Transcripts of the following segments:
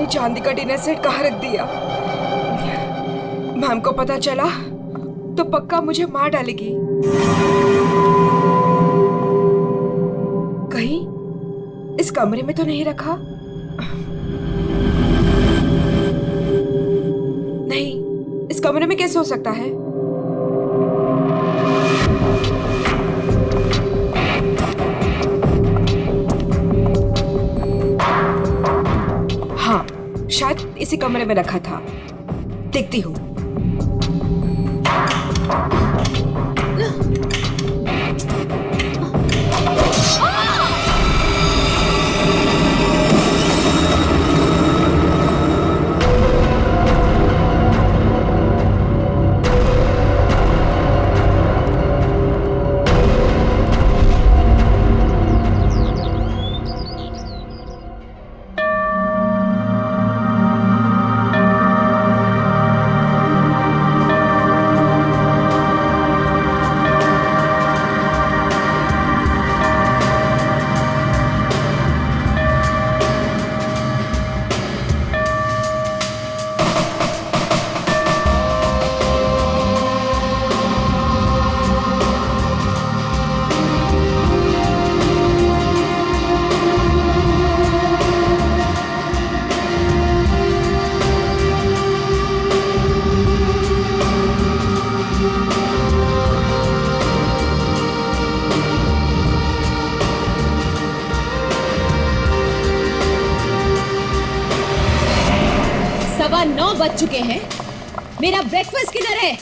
मैंने चांदी का डिनर सेट कहाँ रख दिया? मैम को पता चला तो पक्का मुझे मार डालेगी। कहीं इस कमरे में तो नहीं रखा? नहीं, इस कमरे में कैसे हो सकता है? हाँ, शायद इसी कमरे में रखा था। देखती हूँ। सवा 9 बज चुके हैं। मेरा ब्रेकफास्ट किधर है?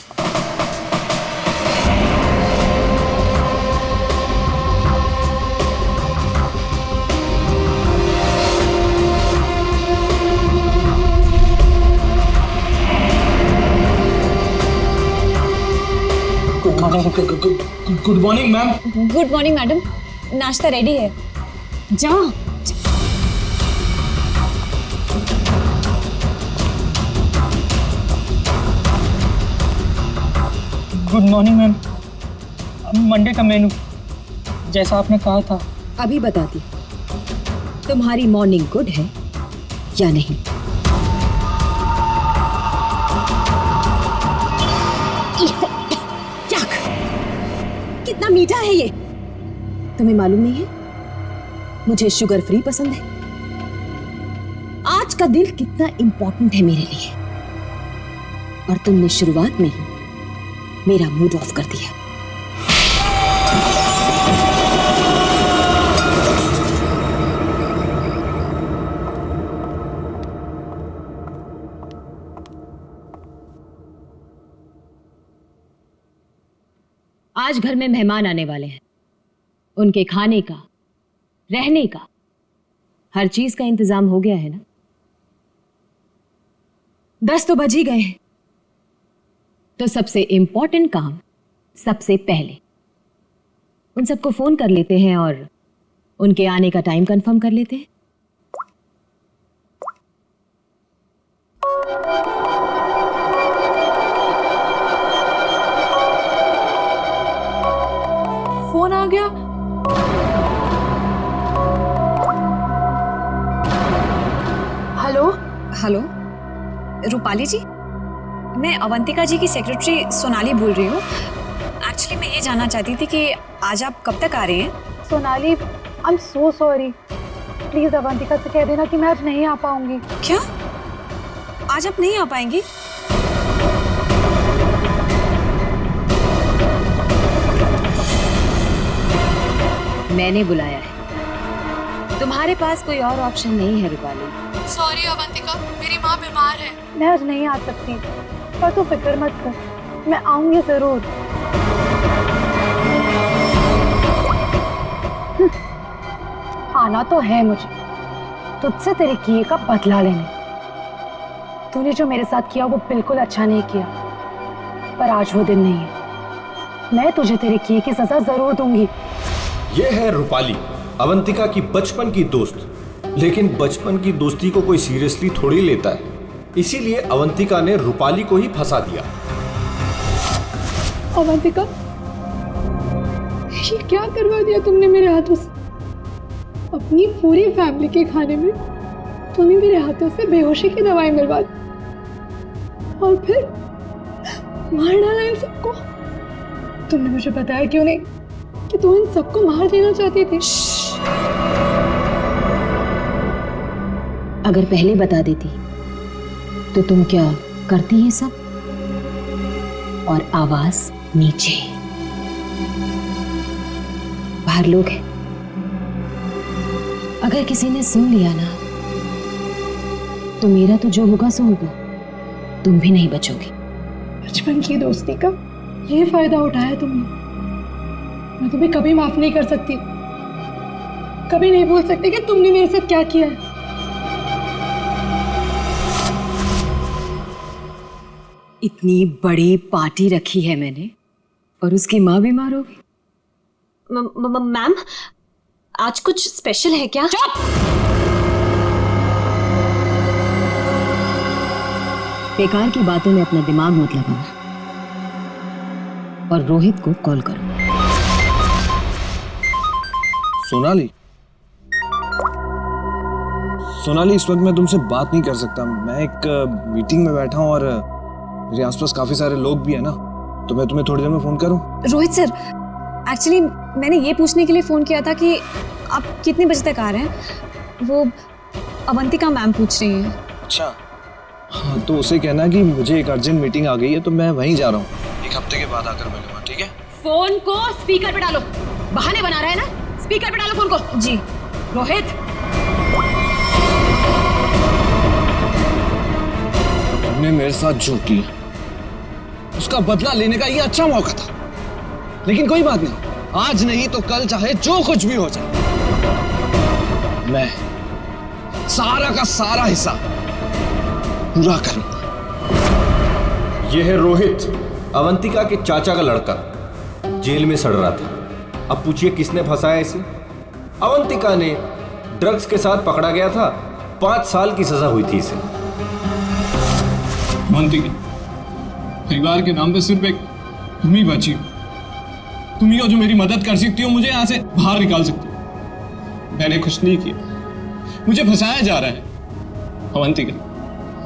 Good morning ma'am. Good morning madam, नाश्ता रेडी है, जाओ। Good morning ma'am. मंडे का मेनू जैसा आपने कहा था। अभी बताती तुम्हारी मॉर्निंग गुड है या नहीं। कितना मीठा है ये, तुम्हें मालूम नहीं है? मुझे शुगर फ्री पसंद है। आज का दिन कितना इंपॉर्टेंट है मेरे लिए, और तुमने शुरुआत में ही मेरा मूड ऑफ कर दिया। आज घर में मेहमान आने वाले हैं। उनके खाने का, रहने का, हर चीज का इंतजाम हो गया है ना? 10 तो बज ही गए हैं। तो सबसे इंपॉर्टेंट काम सबसे पहले उन सबको फोन कर लेते हैं और उनके आने का टाइम कंफर्म कर लेते हैं। फोन आ गया। हेलो हेलो, रूपाली जी, मैं अवंतिका जी की सेक्रेटरी सोनाली बोल रही हूँ। एक्चुअली मैं ये जानना चाहती थी कि आज आप कब तक आ रहे हैं? Sonali, I am so sorry. Please Avantika से कह देना कि मैं आज नहीं आ पाऊंगी। क्या? आज आप नहीं आ पाएंगी? मैंने बुलाया है, तुम्हारे पास कोई और ऑप्शन नहीं है रूपाली। सॉरी अवंतिका, मेरी माँ बीमार है, मैं आज नहीं आ सकती। पर तू फिक्र मत कर, मैं आऊंगी जरूर। आना तो है मुझे, तुझसे तेरे किए का बदला लेने। तूने जो मेरे साथ किया वो बिल्कुल अच्छा नहीं किया, पर आज वो दिन नहीं है। मैं तुझे तेरे किए की सजा जरूर दूंगी। ये है रूपाली, अवंतिका की बचपन की दोस्त। लेकिन बचपन की दोस्ती को कोई सीरियसली थोड़ी लेता है, इसीलिए अवंतिका ने रूपाली को ही फंसा दिया। अवंतिका, ये क्या करवा दिया तुमने मेरे हाथों से? अपनी पूरी फैमिली के खाने में तूने मेरे हाथों से बेहोशी की दवाई मिलवा दी और फिर मार डाला इन सबको। तुमने मुझे बताया क्यों नहीं कि तू इन सबको मार देना चाहती थी? अगर पहले बता देती तो तुम क्या करती है सब? और आवाज नीचे, बाहर लोग हैं, अगर किसी ने सुन लिया ना तो मेरा तो जो होगा सो होगा, तुम भी नहीं बचोगी। बचपन की दोस्ती का ये फायदा उठाया तुमने। मैं तुम्हें कभी माफ नहीं कर सकती, कभी नहीं भूल सकती कि तुमने मेरे साथ क्या किया है। इतनी बड़ी पार्टी रखी है मैंने और उसकी माँ बीमार हो गई। मैम, आज कुछ स्पेशल है क्या? बेकार की बातों में अपना दिमाग मत लगाना और रोहित को कॉल करो। सोनाली, सोनाली, इस वक्त मैं तुमसे बात नहीं कर सकता। मैं एक मीटिंग में बैठा हूँ और मेरे आसपास काफी सारे लोग भी हैं ना, तो मैं तुम्हें थोड़ी देर में फोन करूँ? रोहित सर, एक्चुअली मैंने ये पूछने के लिए फ़ोन किया था कि आप कितने बजे तक आ रहे हैं। वो अवंतिका मैम पूछ रही हैं। अच्छा, हाँ, तो उसे कहना कि मुझे एक अर्जेंट मीटिंग आ गई है, तो मैं वहीं जा रहा हूँ। एक हफ्ते के बाद आकर मिलूंगा, ठीक है? फोन को स्पीकर पे डालो। बहाने बना रहा है ना, स्पीकर पे डालो फोन को। जी। रोहित, तुमने मेरे साथ जो किया उसका बदला लेने का ये अच्छा मौका था, लेकिन कोई बात नहीं, आज नहीं तो कल चाहे जो कुछ भी हो जाए, मैं सारा का सारा हिसाब पूरा करूंगा। यह है रोहित, अवंतिका के चाचा का लड़का, जेल में सड़ रहा था। अब पूछिए किसने फंसाया इसे? अवंतिका ने। ड्रग्स के साथ पकड़ा गया था, 5 साल की सजा हुई थी इसे। अवंतिका, परिवार के नाम पे सिर्फ एक तुम ही बची हो। तुम ही हो जो मेरी मदद कर सकती हो, मुझे यहाँ से बाहर निकाल सकती हो। मैंने कुछ नहीं किया, मुझे फंसाया जा रहा है। अवंतिका,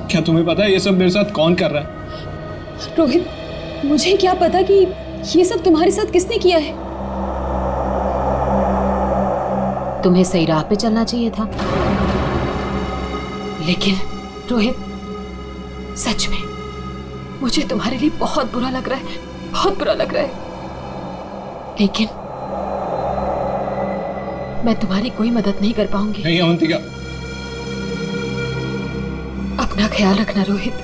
क्या तुम्हें पता है ये सब मेरे साथ कौन कर रहा है? रोहित, मुझे क्या पता कि ये सब तुम्हारे साथ किसने किया है। तुम्हें सही राह पे चलना चाहिए था, लेकिन रोहित, सच में मुझे तुम्हारे लिए बहुत बुरा लग रहा है, बहुत बुरा लग रहा है, लेकिन मैं तुम्हारी कोई मदद नहीं कर पाऊंगी। नहीं अवंतिका, अपना ख्याल रखना रोहित।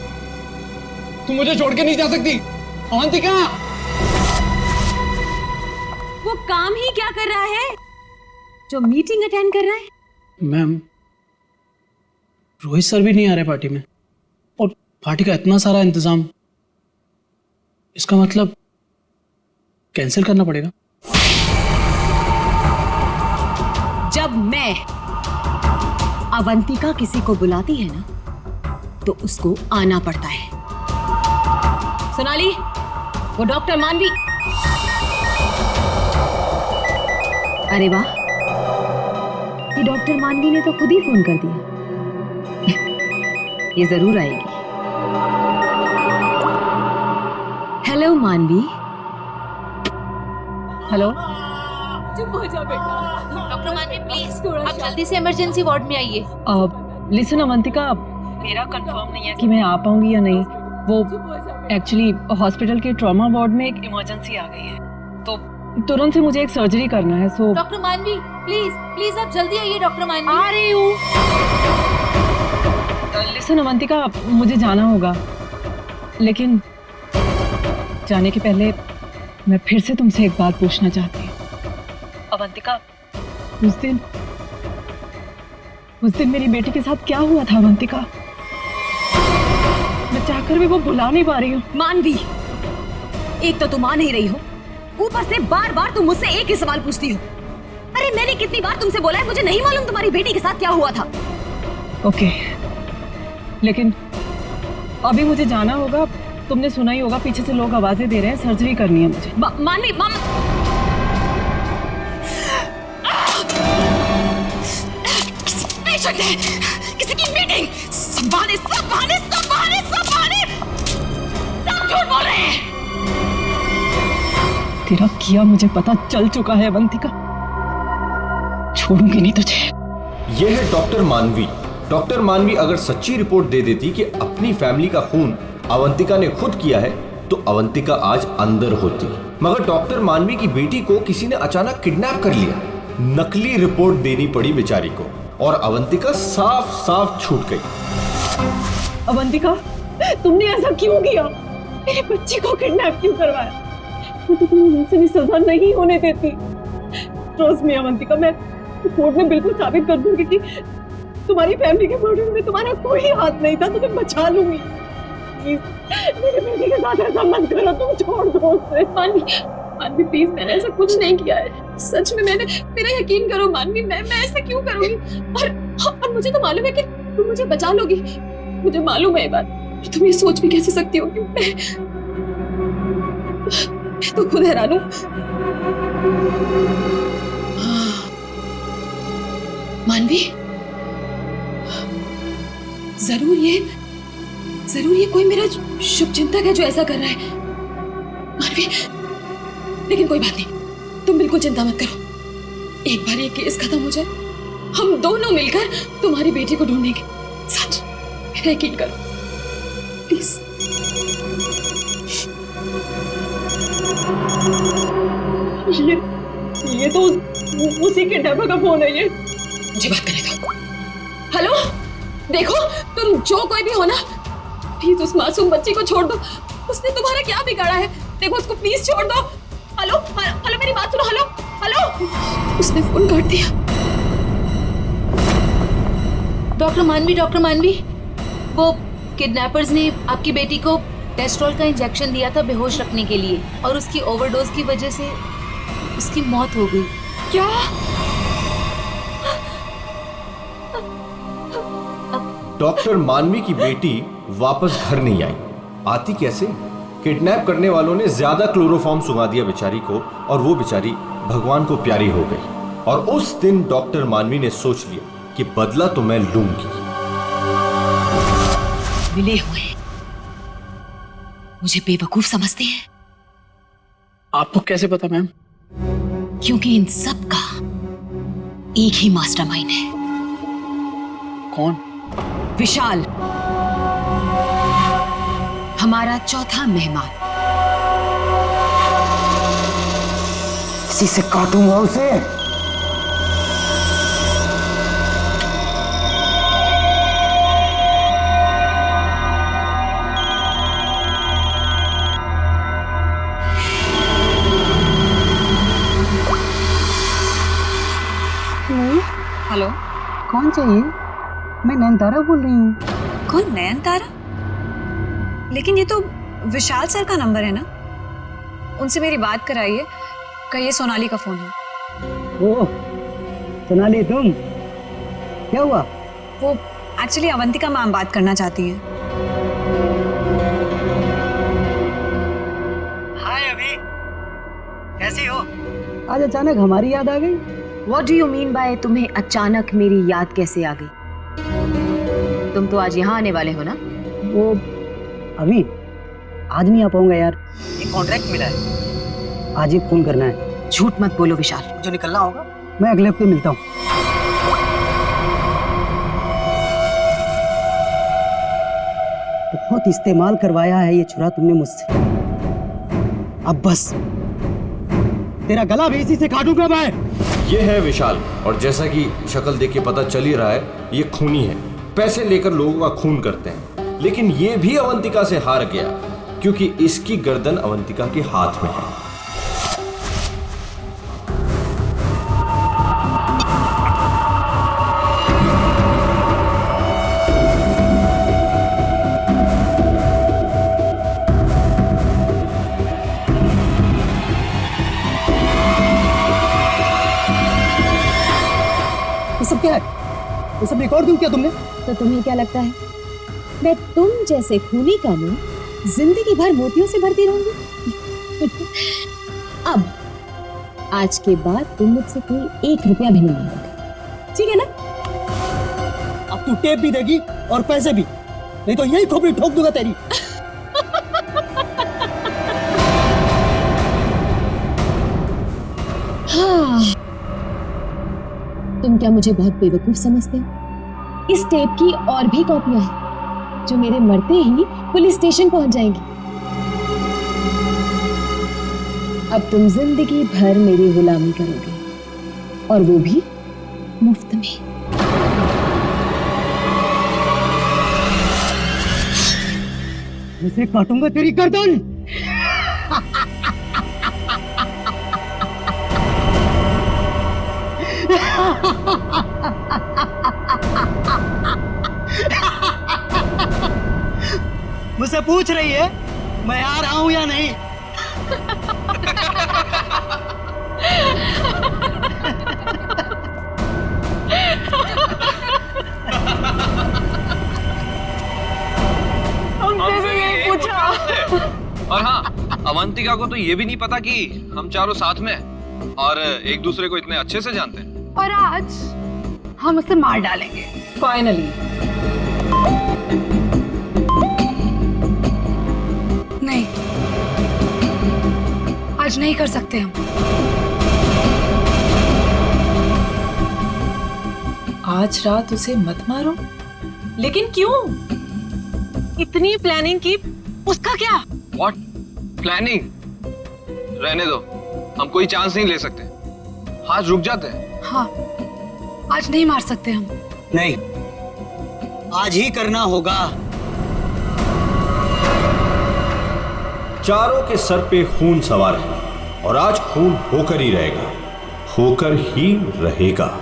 तुम मुझे छोड़ के नहीं जा सकती। अवंतिका, वो काम ही क्या कर रहा है जो मीटिंग अटेंड कर रहा है? मैम, रोहित सर भी नहीं आ रहे पार्टी में, और पार्टी का इतना सारा इंतजाम, इसका मतलब कैंसिल करना पड़ेगा। जब मैं अवंतिका किसी को बुलाती है ना तो उसको आना पड़ता है। सोनाली, वो डॉक्टर मानवी। अरे वाह, ये डॉक्टर मानवी ने तो खुद ही फोन कर दिया। ये जरूर आएगी। हेलो मानवी। हेलो। चुप हो जाओ बेटा। डॉक्टर मानवी प्लीज, आप जल्दी से इमरजेंसी वार्ड में आइए। लिसन अवंतिका, मेरा कंफर्म नहीं है कि मैं आ पाऊंगी या नहीं। वो एक्चुअली हॉस्पिटल के ट्रॉमा वार्ड में एक इमरजेंसी आ गई है, तो तुरंत से मुझे एक सर्जरी करना है। सो डॉक्टर मानवी प्लीज प्लीज आप जल्दी आइए। डॉक्टर मानवी आ रही हूँ। लिसन अवंतिका, मुझे जाना होगा, लेकिन जाने के पहले मैं फिर से तुमसे एक बात पूछना चाहती हूँ। अवंतिका, उस दिन मेरी बेटी के साथ क्या हुआ था? अवंतिका, मैं चाहकर भी वो भुला नहीं पा रही हूँ। मानवी, एक तो तुम आ नहीं रही हो, ऊपर से बार बार तुम मुझसे एक ही सवाल पूछती हो। अरे मैंने कितनी बार तुमसे बोला है मुझे नहीं मालूम तुम्हारी बेटी के साथ क्या हुआ था। ओके, लेकिन अभी मुझे जाना होगा। तुमने सुना ही होगा, पीछे से लोग आवाजें दे रहे हैं, सर्जरी करनी है मुझे। मानवी, नहीं किसी की मीटिंग। सब बहाने, सब बहाने, सब बहाने, सब बहाने, सब झूठ बोल रहे हैं। तेरा किया मुझे पता चल चुका है अवंतिका, छोड़ूंगी नहीं तुझे। यह है डॉक्टर मानवी। डॉक्टर मानवी अगर सच्ची रिपोर्ट दे देती कि अपनी फैमिली का खून अवंतिका ने खुद किया है तो अवंतिका आज अंदर होती, मगर डॉक्टर मानवी की बेटी को किसी ने अचानक किडनैप कर लिया। नकली रिपोर्ट देनी पड़ी बेचारी को और अवंतिका साफ साफ छूट गई। अवंतिका, तुमने ऐसा क्यों किया? मेरे बच्चे को किडनैप क्यों करवाया? तो तुम्हें मुझसे भी सजा नहीं होने देती। ट्रस्ट मी अवंतिका, मैं कोर्ट में बिल्कुल साबित कर दूंगी कि तुम्हारी फैमिली के मर्डर में तुम्हारा कोई हाथ नहीं था। तुम्हें बचा लूंगी। प्लीज मेरे बेटे के साथ ऐसा मत करो, तुम छोड़ दो उसे। मानवी प्लीज, मैंने ऐसा कुछ नहीं किया है। सच में मैंने, मेरा यकीन करो मानवी, मैं ऐसा क्यों करूंगी? और मुझे तो मालूम है कि तुम मुझे बचा लोगी। मुझे मालूम है ये बात। तुम ये सोच भी कैसे सकती हो कि मैं तो खुद हैरान हूं। मानवी, जरूर ये कोई मेरा शुभ चिंतक है जो ऐसा कर रहा है। मानवी, लेकिन कोई बात नहीं, तुम बिल्कुल चिंता मत करो। एक बार ये केस खत्म हो जाए, हम दोनों मिलकर तुम्हारी बेटी को ढूंढेंगे। सच, मेरा यकीन करो प्लीज। ये तो उसी किडनैपर का फोन है। ये मुझे बात करेगा। हेलो, देखो तुम जो कोई भी हो ना, प्लीज उस मासूम बच्ची को छोड़ दो। उसने तुम्हारा क्या बिगाड़ा है? देखो उसको प्लीज छोड़ दो। हेलो हेलो, मेरी बात सुनो। हेलो हेलो, उसने फोन काट दिया। डॉक्टर मानवी, वो किडनैपर्स ने आपकी बेटी को टेस्ट्रॉल का इंजेक्शन दिया था बेहोश रखने के लिए, और उसकी ओवरडोज की वजह से उसकी मौत हो गई। क्या? डॉक्टर मानवी की बेटी वापस घर नहीं आई। आती कैसे? किडनैप करने वालों ने ज्यादा क्लोरोफॉर्म सुंघा दिया बेचारी को, और वो बेचारी भगवान को प्यारी हो गई। और उस दिन डॉक्टर मानवी ने सोच लिया कि बदला तो मैं लूंगी। मिले हुए मुझे बेवकूफ समझते हैं। आपको कैसे पता मैम? क्योंकि इन सब का एक ही मास्टरमाइंड है। कौन? विशाल, हमारा चौथा मेहमान। इसी से काटूंगा उसे। हेलो, कौन चाहिए? मैं नयनतारा बोल रही हूँ। कौन? नयनतारा? लेकिन ये तो विशाल सर का नंबर है ना, उनसे मेरी बात कराइए। कहिए सोनाली का फोन है। ओह सोनाली, तुम? क्या हुआ? वो एक्चुअली अवंतिका मैम बात करना चाहती हैं। हाय अभी, कैसी हो? आज अचानक हमारी याद आ गई। What do you mean by तुम्हें अचानक मेरी याद कैसे आ गई? तुम तो आज यहाँ आने वाले हो ना? वो अभी आज नहीं आ पाऊंगा यार, एक कॉन्ट्रैक्ट मिला है, आज ही फोन करना है। झूठ मत बोलो विशाल। जो निकलना होगा मैं अगले हफ्ते मिलता हूँ। बहुत इस्तेमाल करवाया है ये छुरा तुमने मुझसे, अब बस तेरा गला भी इसी से काटूंगा मैं। ये है विशाल, और जैसा कि शक्ल देख के पता चल ही रहा है, ये खूनी है। पैसे लेकर लोगों का खून करते हैं, लेकिन ये भी अवंतिका से हार गया क्योंकि इसकी गर्दन अवंतिका के हाथ में है। ये सब क्या है? ये सब रिकॉर्ड क्यों किया तुमने? तो तुम्हें क्या लगता है मैं तुम जैसे खूनी का मुंह जिंदगी भर मोतियों से भरती रहूंगी? अब आज के बाद तुम मुझसे कोई 1 रुपया भी नहीं मांगोगे, ठीक है ना? अब तू टेप भी देगी और पैसे भी, नहीं तो यही खोपड़ी ठोक दूंगा तेरी। हाँ, तुम क्या मुझे बहुत बेवकूफ समझते हो? इस टेप की और भी कॉपियां हैं जो मेरे मरते ही पुलिस स्टेशन पहुंच जाएंगी। अब तुम जिंदगी भर मेरी गुलामी करोगे, और वो भी मुफ्त में। इसे काटूंगा तेरी गर्दन। मुझसे पूछ रही है मैं आ रहा हूं या नहीं? हमसे भी नहीं पूछा। और हाँ, अवंतिका को तो ये भी नहीं पता कि हम चारों साथ में हैं और एक दूसरे को इतने अच्छे से जानते हैं। और आज हम उसे मार डालेंगे फाइनली। नहीं, आज नहीं कर सकते हम। आज रात उसे मत मारो। लेकिन क्यों? इतनी प्लानिंग की, उसका क्या? What? प्लानिंग? रहने दो, हम कोई चांस नहीं ले सकते। हाथ रुक जाते हैं। हाँ, आज नहीं मार सकते हम। नहीं, आज ही करना होगा। चारों के सर पे खून सवार है और आज खून होकर ही रहेगा, होकर ही रहेगा।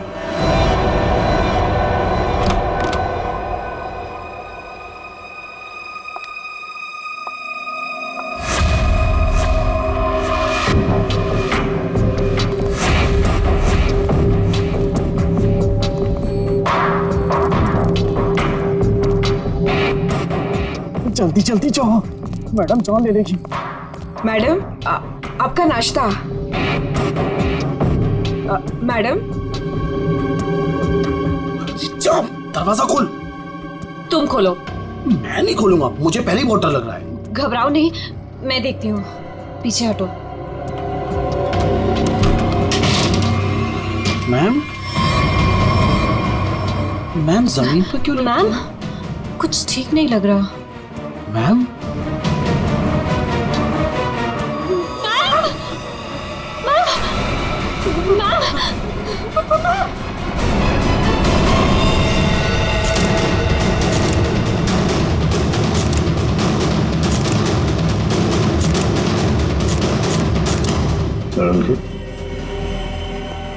जल्दी जल्दी जाओ, मैडम जान ले लेगी। मैडम, आपका नाश्ता। मैडम, जाओ, दरवाजा खोल। तुम खोलो। मैं नहीं खोलूंगा, मुझे पहले ही बहुत डर लग रहा है। घबराओ नहीं, मैं देखती हूँ। पीछे हटो। मैम, मैम जमीन पर क्यों? मैम, कुछ ठीक नहीं लग रहा। मैम,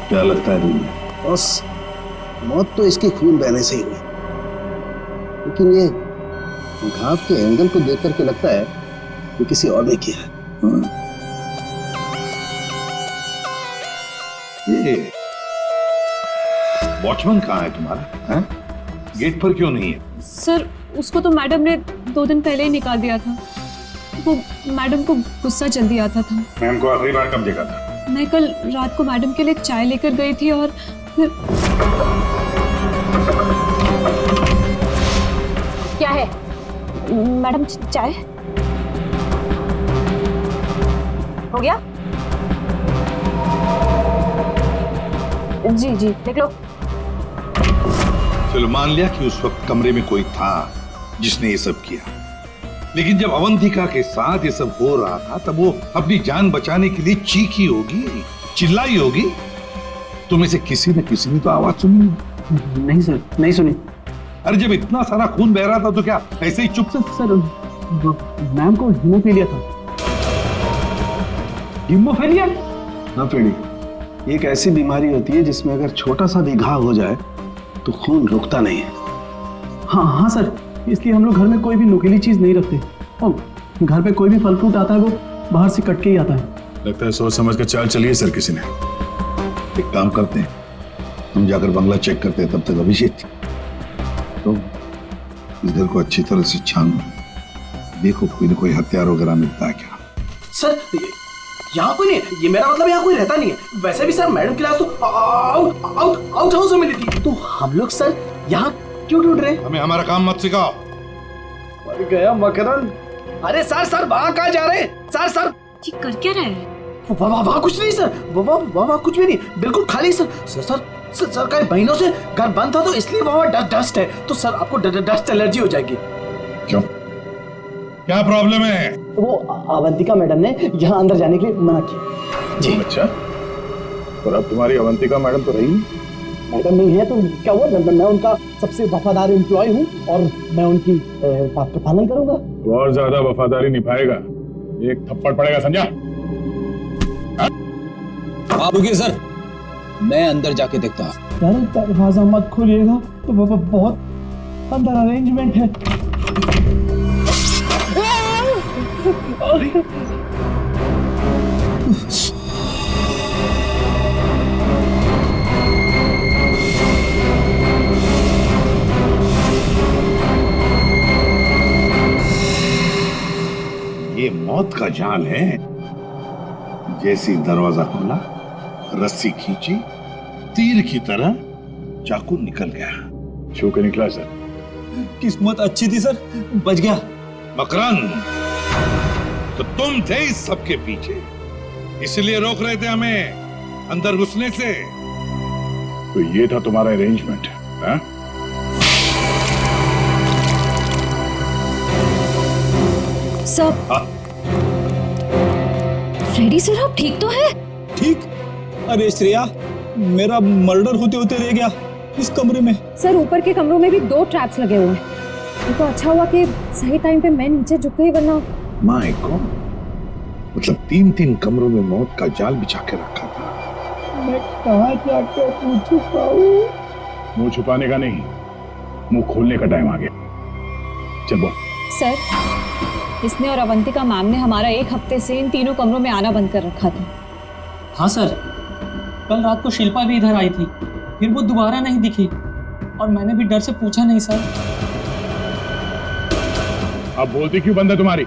क्या लगता है तुम्हें? बस मौत तो इसकी खून बहने से ही हुई, लेकिन ये घाव के एंगल को देख करके लगता है कि किसी और ने किया है। ये वॉचमैन कहाँ है तुम्हारा? हैं? गेट पर क्यों नहीं है? सर, उसको तो मैडम ने 2 दिन पहले ही निकाल दिया था। वो मैडम को गुस्सा जल्दी आता था। मैम को आखिरी बार कब देखा था? मैं कल रात को मैडम के लिए चाय लेकर गई थी और क्या है मैडम? चाय हो गया? जी जी, देख लो। चलो मान लिया कि उस वक्त कमरे में कोई था जिसने ये सब किया, लेकिन जब अवंतिका के साथ ये सब हो रहा था तब वो अपनी जान बचाने के लिए चीखी होगी, चिल्लाई होगी। तुम इसे किसी न किसी ने तो आवाज सुनी? नहीं सर, नहीं सुनी। अरे जब इतना सारा खून बह रहा था तो क्या ऐसे ही चुप से? सर, मैम को हीमोफीलिया था। हीमोफीलिया? हाँ फ्रेडी, ये एक ऐसी बीमारी होती है जिसमें अगर छोटा सा भी घाव हो जाए तो खून रुकता नहीं है। हाँ हाँ सर, इसलिए हम लोग घर में कोई भी नुकीली चीज नहीं रखते, और घर पे कोई भी फल फ्रूट आता है वो बाहर से कट के ही आता है। लगता है सोच समझ कर चाल चलिए सर किसी ने। एक काम करते हैं, हम जाकर बंगला चेक करते हैं, तब तक अभिषेक तो इस घर को अच्छी तरह से छानो, देखो कोई न कोई हथियार वगैरह मिलता है क्या। सर, यहाँ कोई नहीं है, ये मेरा मतलब यहाँ कोई रहता नहीं है। वैसे भी सर मैडम की लाश तो आउट हाउस में मिली थी, तो हम लोग सर यहाँ क्यों ढूंढ रहे? हमें हमारा काम मत सिखाओ। मर गया मकरंद। अरे सर वहां कहाँ जा रहे हैं? सर ये कर क्या रहे हैं? वहाँ कुछ नहीं सर, वहाँ कुछ भी नहीं, बिल्कुल खाली सर का महीनों से घर बंद था तो इसलिए वहाँ डस्ट है, तो सर आपको डस्ट एलर्जी हो जाएगी। क्यों, क्या प्रॉब्लम है? वो अवंतिका मैडम ने यहाँ अंदर जाने के लिए मना किया जी। अच्छा, और अब तुम्हारी अवंतिका मैडम तो रही मैडम नहीं है तो क्या हुआ, मैं उनका सबसे वफादार एम्प्लॉय हूँ और मैं उनकी बात का पालन करूंगा। तो और ज्यादा वफादारी निभाएगा, एक थप्पड़ पड़ेगा, समझा? आप रुकिए सर, मैं अंदर जाके देखता हूँ। सर दरवाजा मत खोलिएगा, तो बहुत अंदर अरेंजमेंट है। ये मौत का जाल है। जैसे दरवाजा खोला, रस्सी खींची, तीर की तरह चाकू निकल गया। छू के निकला सर। किस्मत अच्छी थी सर, बच गया। मकरंद, तो तुम थे इस सबके पीछे, इसलिए रोक रहे थे हमें अंदर घुसने से। तो ये था तुम्हारा अरेंजमेंट, हाँ? सब फ्रेडी सर, आप ठीक तो है? ठीक? अरे श्रेया, मेरा मर्डर होते होते रह गया इस कमरे में। सर ऊपर के कमरों में भी 2 ट्रैप्स लगे हुए हैं। ये तो अच्छा हुआ कि सही टाइम पे मैं नीचे झुक गई, वरना माय गॉड, मतलब 3 कमरों में मौत का जाल बिछा के रखा था। मैं कहाँ जाकर मुंह छुपाऊं? मुंह छुपाने का नहीं, मुंह खोलने का टाइम आ गया। चल बोल। सर, इसने और अवंतिका मैम ने हमारा 1 हफ्ते से इन तीनों कमरों में आना बंद कर रखा था। हाँ सर, कल रात को शिल्पा भी इधर आई थी, फिर वो दोबारा नहीं दिखी और मैंने भी डर से पूछा नहीं सर। अब बोलती क्यों बंद है तुम्हारी?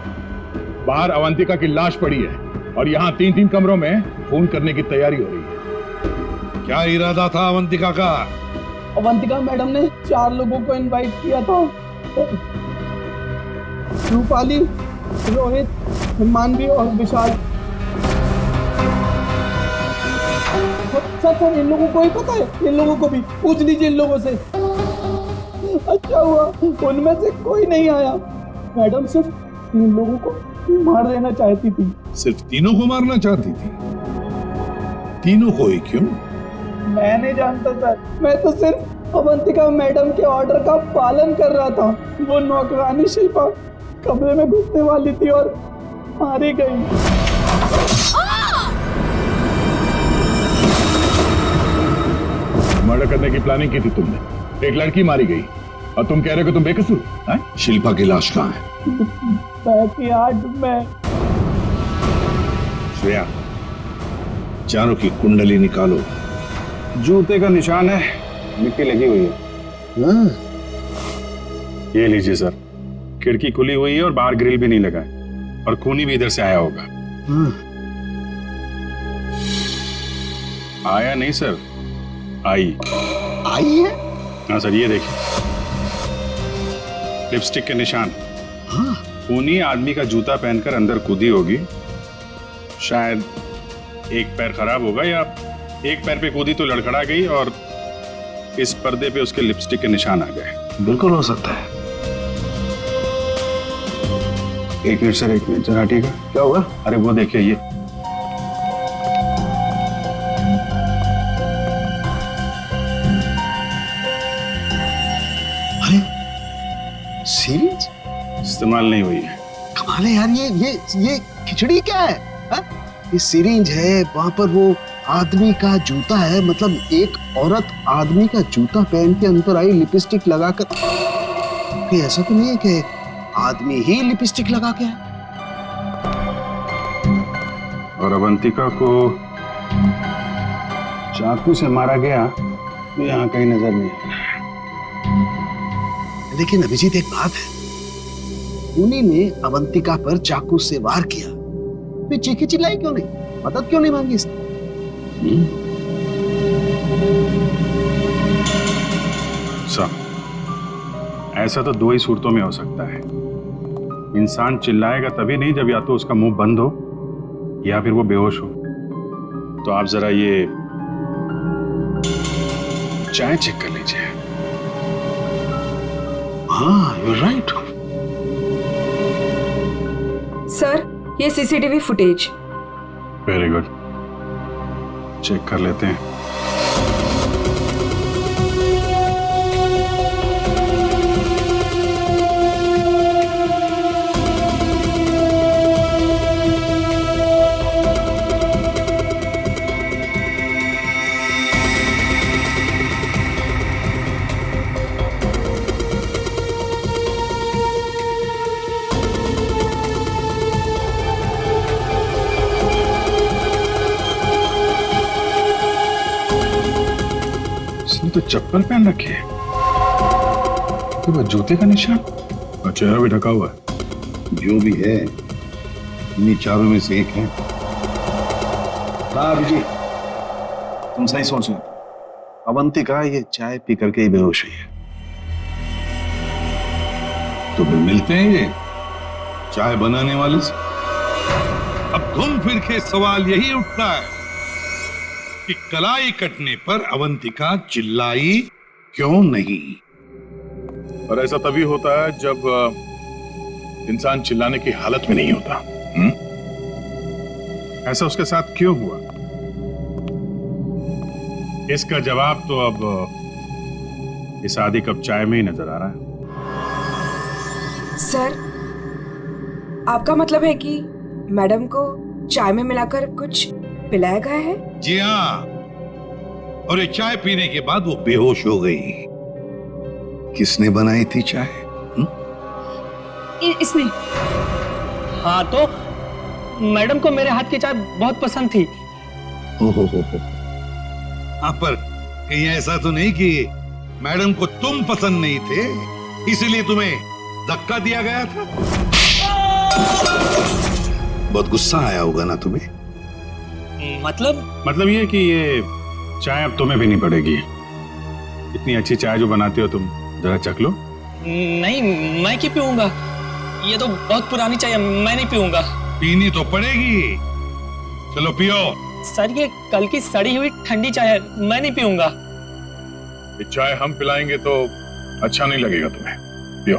बाहर अवंतिका की लाश पड़ी है और यहाँ 3 कमरों में फोन करने की तैयारी हो रही है। क्या इरादा था अवंतिका का? अवंतिका मैडम ने 4 लोगों को इनवाइट किया था, रूपाली, रोहित, मानवी और विशाल। सर इन लोगों को ही पता है, इन लोगों को भी पूछ लीजिए इन लोगों से। अच्छा हुआ उनमें से कोई नहीं आया। मैडम सिर्फ 3 लोगों को मार देना चाहती थी। सिर्फ 3 को मारना चाहती थी? 3 को ही क्यों? मैं नहीं जानता सर, मैं तो सिर्फ अवंतिका मैडम के ऑर्डर का पालन कर रहा था। वो नौकरानी शिल्पा कमरे में घुसने वाली थी और मारी गई। मर्डर करने की प्लानिंग की थी तुमने, एक लड़की मारी गई और तुम कह रहे हो कि तुम बेकसूर हैं? शिल्पा की लाश कहाँ है? बैकयार्ड में। श्रेया, चारों की कुंडली निकालो। जूते का निशान है, मिट्टी लगी हुई है। ये लीजिए सर, खिड़की खुली हुई है और बाहर ग्रिल भी नहीं लगा है और खूनी भी इधर से आया होगा। आया नहीं सर, आई है? हाँ सर, ये देखिए लिपस्टिक के निशान। हाँ। खूनी आदमी का जूता पहनकर अंदर कूदी होगी। शायद एक पैर खराब होगा या एक पैर पे कूदी तो लड़खड़ा गई और इस पर्दे पे उसके लिपस्टिक के निशान आ गए। बिल्कुल हो सकता है। एक मिनट सर, एक मिनट जरा हटिएगा। क्या हुआ? अरे वो देखिए, ये सीरीज इस्तेमाल नहीं हुई है। कमाल है यार, ये खिचड़ी क्या है? हा? ये सिरिंज है, वहां पर वो आदमी का जूता है, मतलब एक औरत आदमी का जूता पहन के अंदर आई लिपस्टिक लगाकर। कि ऐसा तो नहीं है कि आदमी ही लिपस्टिक लगा के आया? और अवंतिका को चाकू से मारा गया तो यहाँ कहीं नजर नहीं आ रहा। लेकिन अभिजीत एक बात है, उन्हीं ने अवंतिका पर चाकू से वार किया, फिर चीखी चिल्लाई क्यों नहीं? मदद क्यों नहीं मांगी इसने? ऐसा तो दो ही सूरतों में हो सकता है। इंसान चिल्लाएगा तभी नहीं जब या तो उसका मुंह बंद हो या फिर वो बेहोश हो। तो आप जरा ये चाय चेक कर लीजिए। हाँ, यू आर राइट। सर, ये CCTV footage. Very good, check कर लेते हैं। इसने तो चप्पल पहन रखी है, तो वो जूते का निशान और चेहरा भी ढका हुआ है। जो भी है इन्हीं चारों में से एक है। हाँ अभिजीत, तुम सही सोच रहे हो। अवंतिका ये चाय पी करके ही बेहोश हुई है। तो फिर मिलते हैं ये चाय बनाने वाले से। अब घूम फिर के सवाल यही उठता है कि कलाई कटने पर अवंतिका चिल्लाई क्यों नहीं? और ऐसा तभी होता है जब इंसान चिल्लाने की हालत में नहीं होता। ऐसा उसके साथ क्यों हुआ? इसका जवाब तो अब इस आदि कप चाय में ही नजर आ रहा है। सर, आपका मतलब है कि मैडम को चाय में मिलाकर कुछ पिलाया गया है? जी हाँ, और ये चाय पीने के बाद वो बेहोश हो गई। किसने बनाई थी चाय? इसने। हाँ, तो मैडम को मेरे हाथ की चाय बहुत पसंद थी। ओहो। हाँ, पर कहीं ऐसा तो नहीं कि मैडम को तुम पसंद नहीं थे इसलिए तुम्हें धक्का दिया गया था? बहुत गुस्सा आया होगा ना तुम्हें? मतलब ये कि ये चाय अब तुम्हें भी नहीं पड़ेगी। इतनी अच्छी चाय जो बनाते हो तुम, जरा चख लो। नहीं, मैं क्यों पीऊंगा? ये तो बहुत पुरानी चाय है, मैं नहीं पीऊंगा। पीनी तो पड़ेगी, चलो पियो। सर, ये कल की सड़ी हुई ठंडी चाय है, मैं नहीं पीऊंगा। ये चाय हम पिलाएंगे तो अच्छा नहीं लगेगा तुम्हें। पियो।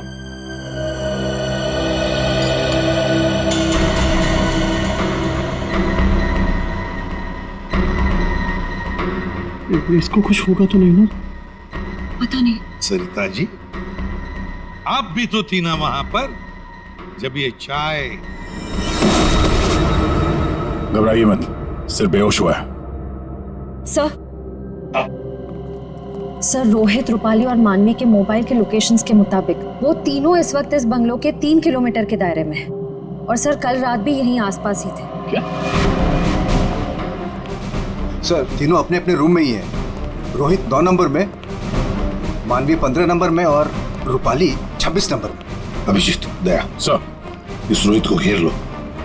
इसको कुछ होगा तो नहीं ना? पता नहीं। सरिता जी, आप भी तो थी ना वहां पर जब ये चाय। घबराइए मत, सिर्फ बेहोश हुआ है। सर, रोहित, रूपाली और मानवी के मोबाइल के लोकेशंस के मुताबिक वो तीनों इस वक्त इस बंगलो के 3 किलोमीटर के दायरे में हैं। और सर, कल रात भी यहीं आसपास ही थे। क्या? सर, तीनों अपने अपने रूम में ही हैं। रोहित 9 नंबर में, मानवी 15 नंबर में और रूपाली 26 नंबर में। अभिजीत, दया सर, इस रोहित को घेर लो,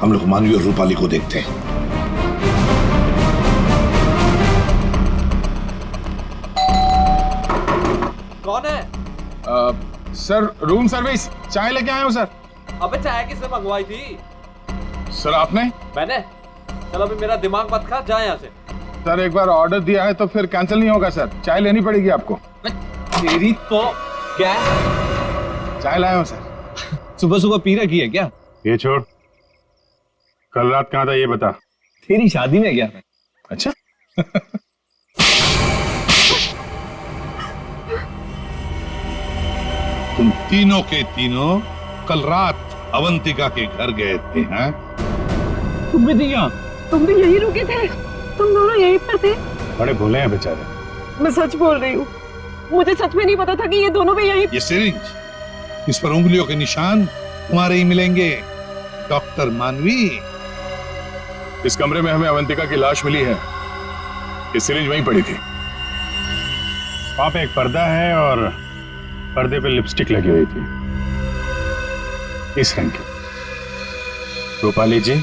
हम लोग मानवी और रूपाली को देखते हैं। कौन है? सर, रूम सर्विस, चाय लेके आए हो सर। अबे चाय किसने मंगवाई थी? सर, आपने? मैंने। चलो अभी मेरा दिमाग मत खा, जा यहाँ से। सर, एक बार ऑर्डर दिया है तो फिर कैंसिल नहीं होगा सर, चाय लेनी पड़ेगी आपको। तेरी तो क्या? चाय लाया हूँ सर। सुबह सुबह पी रखी है क्या? ये छोड़, कल रात कहाँ था ये बता। तेरी शादी में गया था। अच्छा। तुम तीनों के तीनों कल रात अवंतिका के घर गए थे, हैं? तुम भी दिया? तुम भी यही रुके थे? तुम दोनों यहीं पर थे? बड़े भोले हैं बेचारे। मैं सच बोल रही हूँ, मुझे सच में नहीं पता था कि ये दोनों भी यहीं। ये सिरिंज, इस पर उंगलियों के निशान तुम्हारे ही मिलेंगे, डॉक्टर मानवी। इस कमरे में हमें अवंतिका की लाश मिली है। ये सिरिंज वहीं पड़ी थी। वहां पे एक पर्दा है और पर्दे पे लिपस्टिक लगी हुई थी, इस रंग की। रूपाली जी,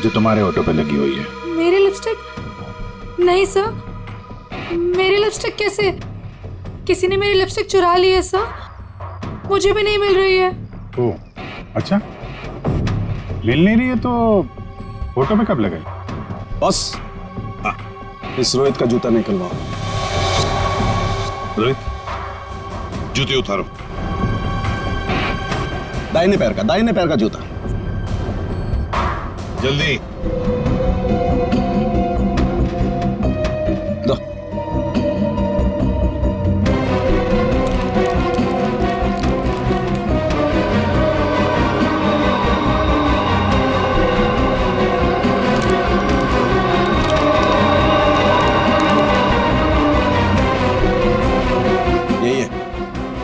जो तुम्हारे ऑटो पे लगी हुई है। मेरी लिपस्टिक? नहीं सर, मेरी लिपस्टिक कैसे? किसी ने मेरी लिपस्टिक चुरा ली है सर। मुझे भी नहीं मिल रही है। ओ, अच्छा, मिल नहीं रही है तो फोटो पे कब लगाई? बॉस, इस रोहित का जूता निकलवाओ। रोहित, जूते उतारो। दाहिने पैर का जूता। जल्दी। दो।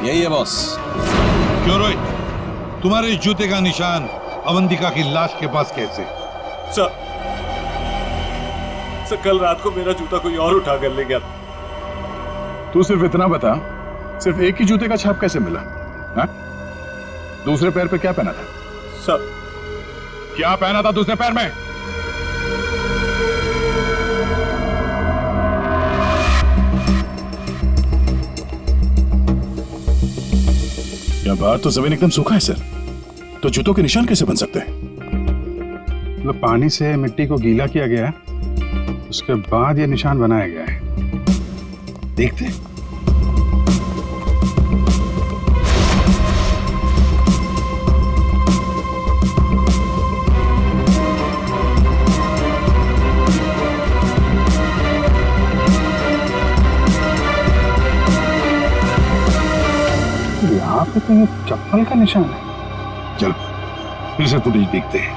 यही है बॉस। क्यों रोहित, तुम्हारे इस जूते का निशान अवंतिका की लाश के पास कैसे? सर, कल रात को मेरा जूता कोई और उठा कर ले गया। तू सिर्फ इतना बता, सिर्फ एक ही जूते का छाप कैसे मिला? हा? दूसरे पैर पे क्या पहना था? सर, क्या पहना था दूसरे पैर में? क्या बात, तो जमीन एकदम सूखा है सर, तो जूतों के निशान कैसे बन सकते हैं? मतलब पानी से मिट्टी को गीला किया गया है, उसके बाद ये निशान बनाया गया है। देखते हैं। यहाँ पे तो ये चप्पल का निशान है। चलो फिर से फुटेज देखते हैं।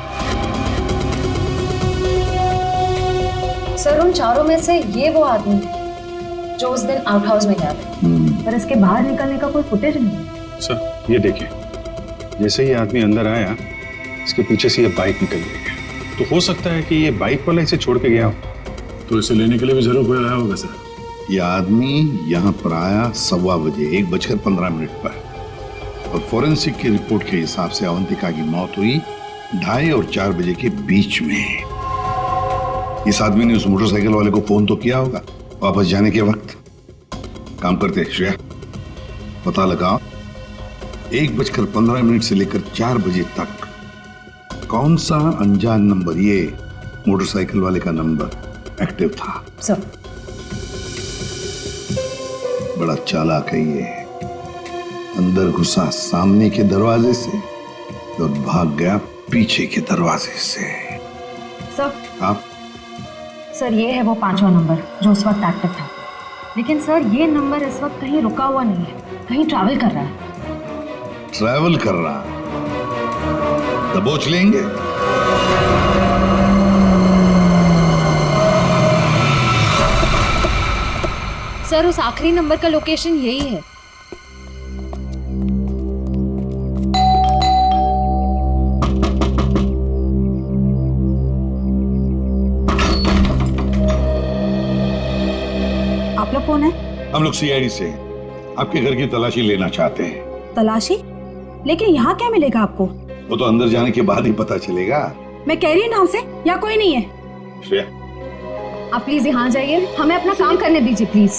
सर, उन चारों में से ये वो आदमी है जो उस दिन आउट हाउस में गया था, पर इसके बाहर निकलने का कोई फुटेज नहीं है। सर, ये देखिए, जैसे ये आदमी अंदर आया, इसके पीछे से ये बाइक निकल गई, तो हो सकता है कि ये बाइक वाला इसे छोड़ के गया हो, तो इसे लेने के लिए भी जरूर कोई आया होगा सर। ये आदमी यहाँ पर आया 1:15 बजे, 1:15 पर, और फोरेंसिक की रिपोर्ट के हिसाब से अवंतिका की मौत हुई 2:30 और 4 बजे के बीच में। इस आदमी ने उस मोटरसाइकिल वाले को फोन तो किया होगा वापस जाने के वक्त। काम करते हैं श्रेया, पता लगाओ 1:15 से लेकर 4 बजे तक कौन सा अनजान नंबर, ये मोटरसाइकिल वाले का नंबर एक्टिव था। सर, बड़ा चालाक है ये, अंदर घुसा सामने के दरवाजे से और भाग गया पीछे के दरवाजे से। सर, आप सर, ये है वो 5वां नंबर जो उस वक्त एक्टिव था, लेकिन सर ये नंबर इस वक्त कहीं रुका हुआ नहीं है, कहीं ट्रैवल कर रहा है। ट्रैवल कर रहा, दबोच लेंगे। सर, उस आखिरी नंबर का लोकेशन यही है। आप लोग कौन है? हम लोग सीआईडी से आपके घर की तलाशी लेना चाहते हैं। तलाशी? लेकिन यहाँ क्या मिलेगा आपको? वो तो अंदर जाने के बाद ही पता चलेगा। मैं कह रही हूँ ना उसे, यहाँ कोई नहीं है। श्रेया, आप प्लीज यहाँ जाइए, हमें अपना काम करने दीजिए प्लीज।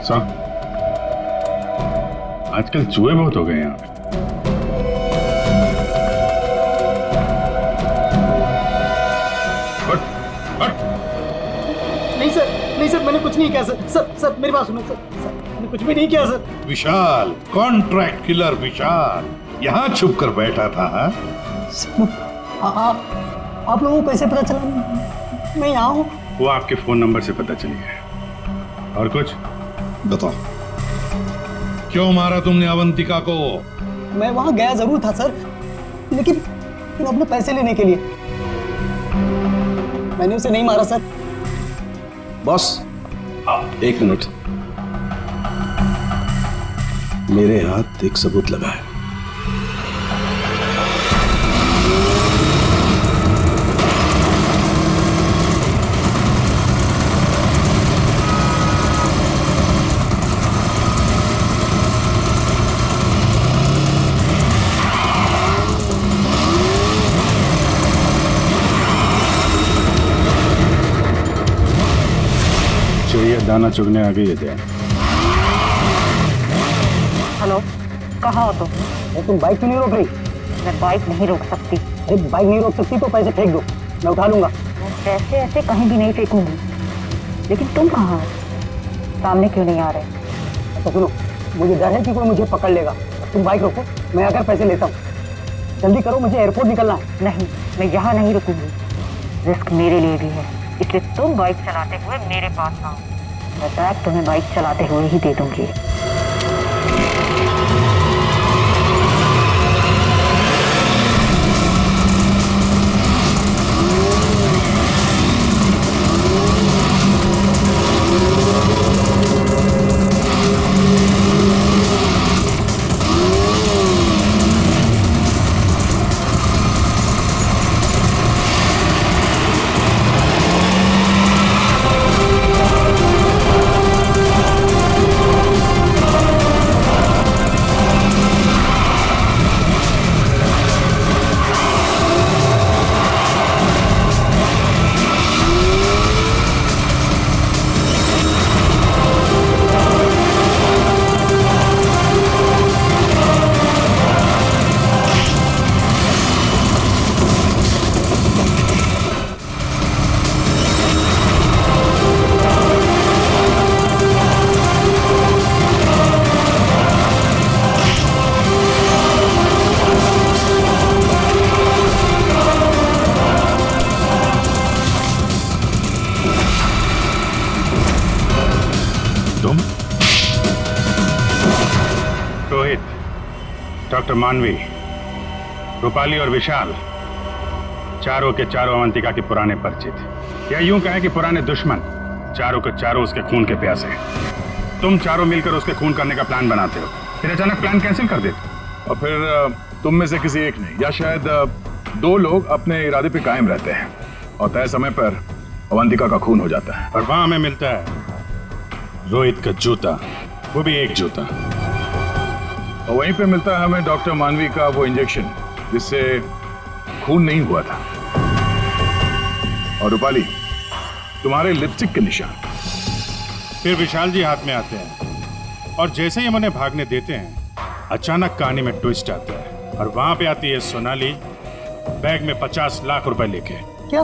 साहब, आजकल चूहे बहुत हो गए यहाँ पे। नहीं सर, मैंने कुछ नहीं किया सर। सर मेरी बात सुनो सर, मैंने कुछ भी नहीं किया सर। विशाल, कॉन्ट्रैक्ट किलर विशाल, यहाँ छुप कर बैठा था। आप लोगों को कैसे पता चला मैं यहाँ हूँ? वो आपके फोन नंबर से पता चली है। और कुछ बताओ, क्यों मारा तुमने अवंतिका को? मैं वहाँ गया जरूर था सर, लेकिन अपने पैसे लेने के लिए। मैंने उसे नहीं मारा सर। बॉस, एक मिनट, मेरे हाथ एक सबूत लगा है। चिड़िया दाना चुगने आ गई है जया। हेलो, कहाँ हो तुम बाइक क्यों नहीं रोक रही? मैं बाइक नहीं रोक सकती। अरे बाइक नहीं रोक सकती तो पैसे फेंक दो, मैं उठा लूंगा। मैं पैसे ऐसे कहीं भी नहीं फेंकूंगी। लेकिन तुम कहाँ हो? सामने क्यों नहीं आ रहे? तो सुनो, मुझे डर है कि कोई मुझे पकड़ लेगा। तुम बाइक रोको, मैं आकर पैसे लेता हूँ। जल्दी करो, मुझे एयरपोर्ट निकलना है। नहीं, मैं यहाँ नहीं रुकूंगी। रिस्क मेरे लिए भी है, इसलिए तुम बाइक चलाते हुए मेरे पास आओ। मैं बैग तुम्हें बाइक चलाते हुए ही दे दूंगी। डॉक्टर मानवी, रूपाली और विशाल चारों के चारों अवंतिका के पुराने परिचित, या यूं कहें कि पुराने दुश्मन। चारों के चारों उसके खून के प्यासे। तुम चारों मिलकर उसके खून करने का प्लान बनाते हो, फिर अचानक प्लान कैंसिल कर देते हो। और फिर तुम में से किसी एक ने या शायद दो लोग अपने इरादे पे कायम रहते हैं और तय समय पर अवंतिका का खून हो जाता है। और वहां हमें मिलता है रोहित का जूता, वो भी एक जूता। और वहीं पे मिलता है हमें डॉक्टर मानवी का वो इंजेक्शन जिससे खून नहीं हुआ था। और रूपाली, तुम्हारे लिपस्टिक के निशान। फिर विशाल जी हाथ में आते हैं और जैसे ही हम उन्हें भागने देते हैं, अचानक कहानी में ट्विस्ट आता है और वहां पे आती है सोनाली बैग में 50 लाख रुपए लेके। क्या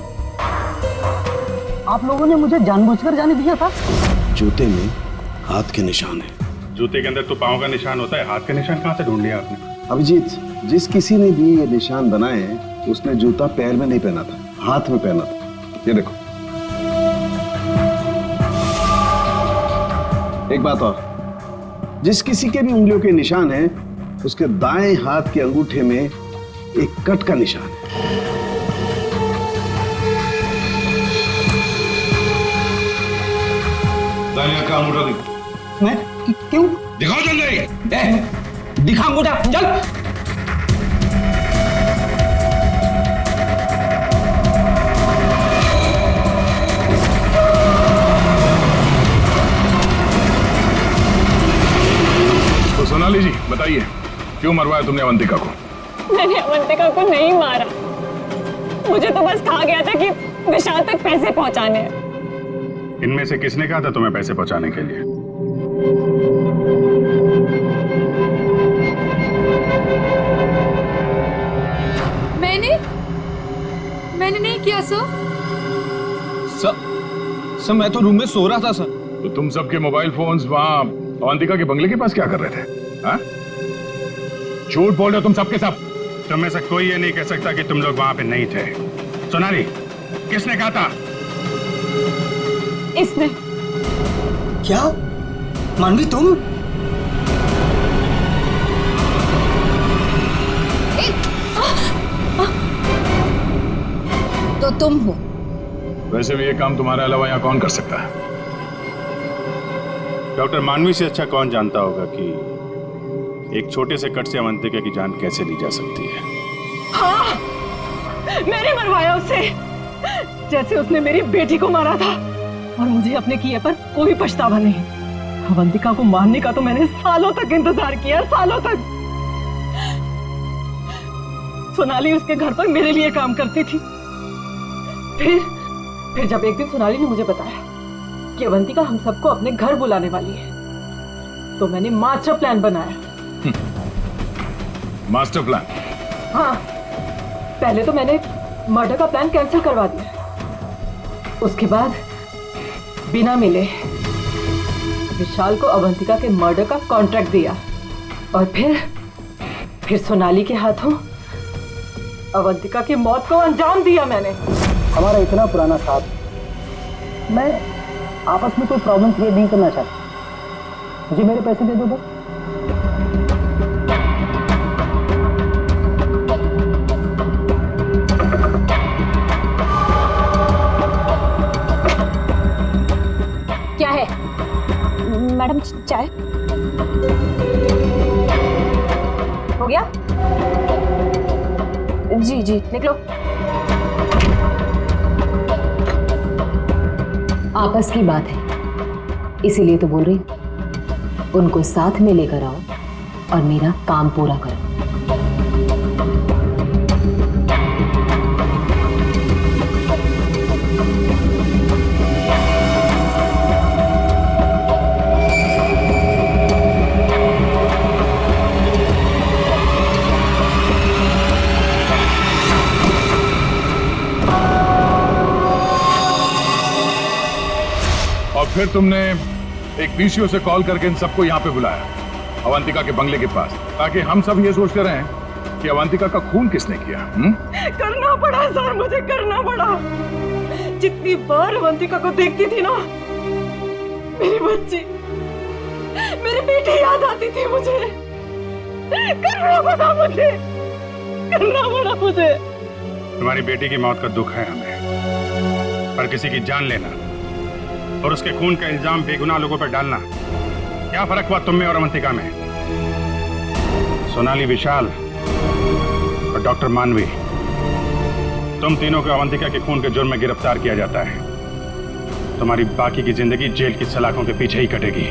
आप लोगों ने मुझे जानबूझकर जाने दिया था? जूते में हाथ के निशान है। जूते के अंदर तो पाँव का निशान होता है, हाथ का निशान कहाँ से ढूंढ लिया आपने? अभिजीत, जिस किसी ने भी ये निशान बनाए हैं उसने जूता पैर में नहीं पहना था, हाथ में पहना था। ये देखो। एक बात और, जिस किसी के भी उंगलियों के निशान हैं उसके दाएं हाथ के अंगूठे में एक कट का निशान है। का अंगूठा दिखा। मैं क्यों? दिखाओ जल्दी। दिखा अंगूठा, चल। तो सोनाली जी बताइए, क्यों मरवाया तुमने अवंतिका को? मैंने अवंतिका को नहीं मारा, मुझे तो बस कहा गया था कि विशाल तक पैसे पहुंचाने हैं। इनमें से किसने कहा था तुम्हें पैसे पहुंचाने के लिए? मैंने नहीं किया सर मैं तो रूम में सो रहा था सर। तो तुम सबके मोबाइल फोन्स वहां अवंतिका के बंगले के पास क्या कर रहे थे? हाँ? झूठ बोल रहे हो तुम सबके सब। तुम में से कोई ये नहीं कह सकता कि तुम लोग वहां पे नहीं थे। सोनाली, किसने कहा था? इसने। क्या मानवी तुम? तो तुम हो। वैसे भी ये काम तुम्हारे अलावा यहाँ कौन कर सकता है? डॉक्टर मानवी से अच्छा कौन जानता होगा कि एक छोटे से कट से अवंतिका की जान कैसे ली जा सकती है। हाँ, मैंने मरवाया उसे, जैसे उसने मेरी बेटी को मारा था। और मुझे अपने किए पर कोई पछतावा नहीं। अवंतिका को मारने का तो मैंने सालों तक इंतजार किया, सालों तक। सोनाली उसके घर पर मेरे लिए काम करती थी। फिर जब एक दिन सोनाली ने मुझे बताया कि अवंतिका हम सबको अपने घर बुलाने वाली है, तो मैंने मास्टर प्लान बनाया। Master plan? हाँ, पहले तो मैंने मर्डर का प्लान कैंसिल करवा दिया। उसके बाद बिना मिले विशाल को अवंतिका के मर्डर का कॉन्ट्रैक्ट दिया और फिर सोनाली के हाथों अवंतिका की मौत को अंजाम दिया मैंने। हमारा इतना पुराना साथ, मैं आपस में कोई प्रॉब्लम क्रिएट नहीं करना चाहता। मुझे मेरे पैसे दे दो बस। क्या है मैडम? चाय हो गया? जी जी, निकलो। आपस की बात है, इसीलिए तो बोल रही हूं। उनको साथ में लेकर आओ और मेरा काम पूरा करो। फिर तुमने एक पीसीओ से कॉल करके इन सबको यहाँ पे बुलाया, अवंतिका के बंगले के पास, ताकि हम सब ये सोचते रहें कि अवंतिका का खून किसने किया। करना पड़ा सर, मुझे करना पड़ा। जितनी बार अवंतिका को देखती थी ना, मेरी बच्ची, मेरी बेटी याद आती थी मुझे। करना पड़ा मुझे, करना पड़ा मुझे। तुम्हारी बेटी की मौत का दुख है हमें, पर किसी की जान लेना और उसके खून का इल्जाम बेगुनाह लोगों पर डालना, क्या फर्क हुआ तुम में और अवंतिका में? सोनाली, विशाल और डॉक्टर मानवी, तुम तीनों को अवंतिका के खून के जुर्म में गिरफ्तार किया जाता है। तुम्हारी बाकी की जिंदगी जेल की सलाखों के पीछे ही कटेगी।